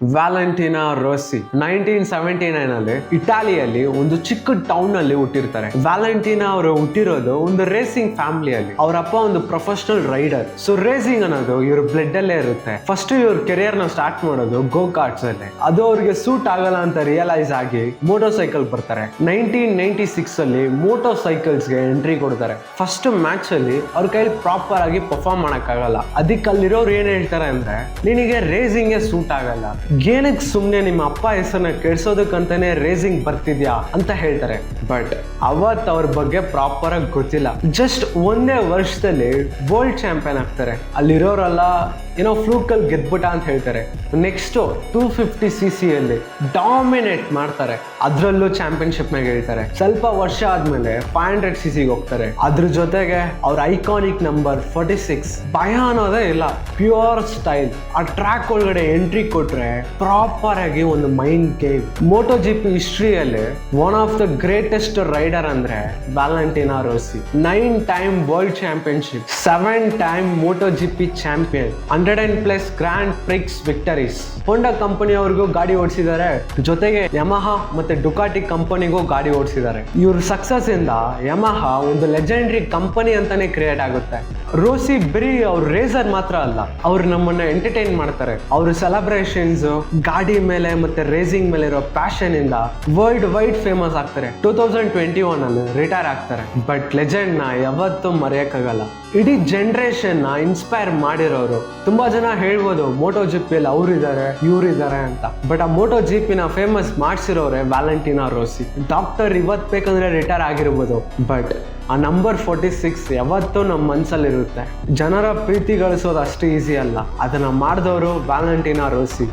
ವ್ಯಾಲೆಂಟಿನಾ ರೋಸಿ 1979 ಅಲ್ಲಿ ಇಟಾಲಿಯಲ್ಲಿ ಒಂದು ಚಿಕ್ಕ ಟೌನ್ ಅಲ್ಲಿ ಹುಟ್ಟಿರ್ತಾರೆ. ವ್ಯಾಲೆಂಟಿನಾ ಅವರು ಹುಟ್ಟಿರೋದು ಒಂದು ರೇಸಿಂಗ್ ಫ್ಯಾಮಿಲಿಯಲ್ಲಿ. ಅವ್ರ ಅಪ್ಪ ಒಂದು ಪ್ರೊಫೆಷನಲ್ ರೈಡರ್. ಸೊ ರೇಸಿಂಗ್ ಅನ್ನೋದು ಇವ್ರ ಬ್ಲಡ್ ಅಲ್ಲೇ ಇರುತ್ತೆ. ಫಸ್ಟ್ ಇವ್ರ ಕೆರಿಯರ್ ನ ಸ್ಟಾರ್ಟ್ ಮಾಡೋದು ಗೋ ಕಾರ್ಟ್ಸ್ ಅಲ್ಲಿ. ಅದು ಅವ್ರಿಗೆ ಸೂಟ್ ಆಗಲ್ಲ ಅಂತ ರಿಯಲೈಸ್ ಆಗಿ ಮೋಟರ್ ಸೈಕಲ್ ಬರ್ತಾರೆ. 1996 ಅಲ್ಲಿ ಮೋಟರ್ ಸೈಕಲ್ಸ್ ಗೆ ಎಂಟ್ರಿ ಕೊಡ್ತಾರೆ. ಫಸ್ಟ್ ಮ್ಯಾಚ್ ಅಲ್ಲಿ ಅವ್ರ ಕೈಲಿ ಪ್ರಾಪರ್ ಆಗಿ ಪರ್ಫಾರ್ಮ್ ಮಾಡಕ್ ಆಗಲ್ಲ. ಅದಕ್ಕೆ ಅಲ್ಲಿರೋರು ಏನ್ ಹೇಳ್ತಾರೆ ಅಂದ್ರೆ, ನಿನಗೆ ರೇಸಿಂಗ್ ಗೆ ಸೂಟ್ ಆಗಲ್ಲ, ಏನಕ್ಕೆ ಸುಮ್ನೆ ನಿಮ್ಮ ಅಪ್ಪ ಹೆಸರನ್ನ ಕೆಡ್ಸೋದಕ್ಕಂತಾನೆ ರೇಸಿಂಗ್ ಬರ್ತಿದ್ಯಾ ಅಂತ ಹೇಳ್ತಾರೆ. ಬಟ್ ಅವತ್ ಅವ್ರ ಬಗ್ಗೆ ಪ್ರಾಪರ್ ಆಗಿ ಗೊತ್ತಿಲ್ಲ. ಜಸ್ಟ್ ಒಂದೇ ವರ್ಷದಲ್ಲಿ ವರ್ಲ್ಡ್ ಚಾಂಪಿಯನ್ ಆಗ್ತಾರೆ. ಅಲ್ಲಿರೋರೆಲ್ಲ ಏನೋ ಫ್ಲೂಕಲ್ ಗೆದ್ಬಿಟ್ಟ ಅಂತ ಹೇಳ್ತಾರೆ. ನೆಕ್ಸ್ಟ್ 250cc ಅಲ್ಲಿ ಡಾಮಿನೇಟ್ ಮಾಡ್ತಾರೆ. ಅದ್ರಲ್ಲೂ ಚಾಂಪಿಯನ್ಶಿಪ್ ನಾಗ ಹೇಳ್ತಾರೆ. ಸ್ವಲ್ಪ ವರ್ಷ ಆದ್ಮೇಲೆ 500cc ಹೋಗ್ತಾರೆ. ಅದ್ರ ಜೊತೆಗೆ ಅವ್ರ ಐಕಾನಿಕ್ ನಂಬರ್ 46 ಭಯ ಅನ್ನೋದೇ ಇಲ್ಲ, ಪ್ಯೂರ್ ಸ್ಟೈಲ್. ಆ ಟ್ರ್ಯಾಕ್ ಒಳಗಡೆ ಎಂಟ್ರಿ ಕೊಟ್ರೆ ಪ್ರಾಪರ್ ಆಗಿ ಒಂದು ಮೈಂಡ್ ಗೇಮ್. ಮೋಟೋ ಜಿಪಿ ಹಿಸ್ಟ್ರಿಯಲ್ಲಿ one of the greatest rider ಅಂದ್ರೆ Valentino Rossi. 9 time world championship, 7 time Moto GP champion, 100+ grand prix victories. Honda company ಅವ್ರಿಗೂ ಗಾಡಿ ಓಡಿಸಿದ್ದಾರೆ, ಜೊತೆಗೆ ಯಮಹಾ ಮತ್ತೆ ಡುಕಾಟಿ ಕಂಪನಿಗೂ ಗಾಡಿ ಓಡಿಸಿದ್ದಾರೆ. ಇವ್ರ ಸಕ್ಸಸ್ ಇಂದ ಯಮಹಾ ಒಂದು ಲೆಜೆಂಡರಿ ಕಂಪನಿ ಅಂತಾನೆ ಕ್ರಿಯೇಟ್ ಆಗುತ್ತೆ. ರೋಸಿ ಬರೀ ಅವ್ರ ರೇಸರ್ ಮಾತ್ರ ಅಲ್ಲ, ಅವ್ರು ನಮ್ಮನ್ನ ಎಂಟರ್ಟೈನ್ ಮಾಡ್ತಾರೆ. ಅವ್ರ ಸೆಲೆಬ್ರೇಷನ್ಸ್, ಗಾಡಿ ಮೇಲೆ ಮತ್ತೆ ರೇಸಿಂಗ್ ಮೇಲೆ ಇರೋ ಪ್ಯಾಷನ್ ಇಂದ ವರ್ಲ್ಡ್ ವೈಡ್ ಫೇಮಸ್ ಆಗ್ತಾರೆ. 2021 ಅಲ್ಲಿ ರಿಟೈರ್ ಆಗ್ತಾರೆ. ಬಟ್ ಲೆಜೆಂಡ್ ನ ಯಾವತ್ತೂ ಮರೆಯಕ್ಕಾಗಲ್ಲ. ಇಡೀ ಜನರೇಷನ್ ನ ಇನ್ಸ್ಪೈರ್ ಮಾಡಿರೋರು. ತುಂಬಾ ಜನ ಹೇಳ್ಬೋದು ಮೋಟೋ ಜಿಪಿಯಲ್ಲಿ ಅವ್ರಿದ್ದಾರೆ ಇವ್ರಿದ್ದಾರೆ ಅಂತ. ಬಟ್ ಆ ಮೋಟೋ ಜಿಪಿನ ಫೇಮಸ್ ಮಾಡ್ಸಿರೋರೆ ವ್ಯಾಲೆಂಟಿನಾ ರೋಸಿ. ಡಾಕ್ಟರ್ ಇವತ್ತು ಬೇಕಂದ್ರೆ ರಿಟೈರ್ ಆಗಿರ್ಬೋದು, ಬಟ್ ಆ ನಂಬರ್ 46 ಯಾವತ್ತೂ ನಮ್ಮ ಮನ್ಸಲ್ಲಿರುತ್ತೆ. ಜನರ ಪ್ರೀತಿ ಗಳಿಸೋದು ಅಷ್ಟು ಈಸಿ ಅಲ್ಲ, ಅದನ್ನ ಮಾಡಿದವರು ವ್ಯಾಲೆಂಟಿನಾ ರೋಸಿ.